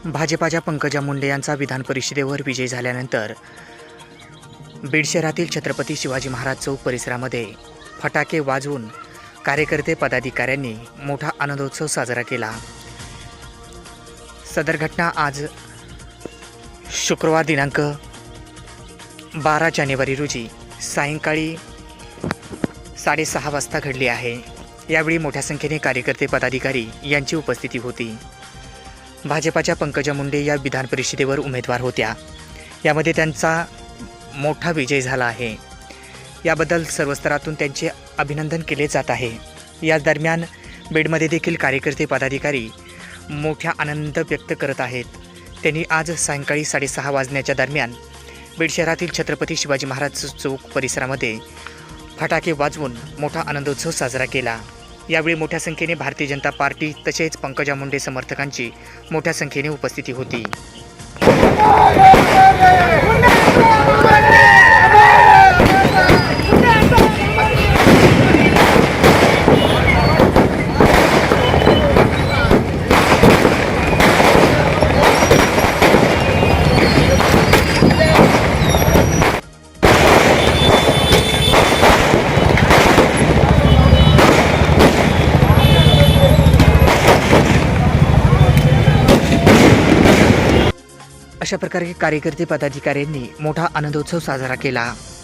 भाजपाच्या पंकजा मुंडे यांचा विधान परिषदेवर विजय झाल्यानंतर बीड शहरातील छत्रपती शिवाजी महाराज चौक परिसरामध्ये फटाके वाजवून कार्यकर्ते पदाधिकाऱ्यांनी मोठा आनंदोत्सव साजरा केला। सदर घटना आज शुक्रवार दिनांक 12 जानेवारी रोजी सायंकाळी 6:30 वाजता घडली आहे। यावेळी मोठ्या संख्येने कार्यकर्ते पदाधिकारी यांची उपस्थिती होती। भाजपाच्या पंकजा मुंडे या विधान परिषदेवर उमेदवार होत्या। यामध्ये त्यांचा मोठा विजय झाला आहे। याबद्दल सर्व स्तरातून त्यांचे अभिनंदन केले जात आहे। या दरम्यान बीडमध्ये देखील कार्यकर्ते पदाधिकारी मोठा आनंद व्यक्त करत आहेत। त्यांनी आज सायंकाळी 6:30 वाजण्याच्या दरम्यान बीड शहरातील छत्रपती शिवाजी महाराज चौक परिसरामध्ये फटाके वाजवून मोठा आनंदोत्सव साजरा केला। यावेळी मोठ्या संख्येने भारतीय जनता पार्टी तसेच पंकजा मुंडे समर्थकांची मोठ्या संख्येने उपस्थिती होती। अशा प्रकारे कार्यकर्ते पदाधिकाऱ्यांनी मोठा आनंदोत्सव साजरा केला।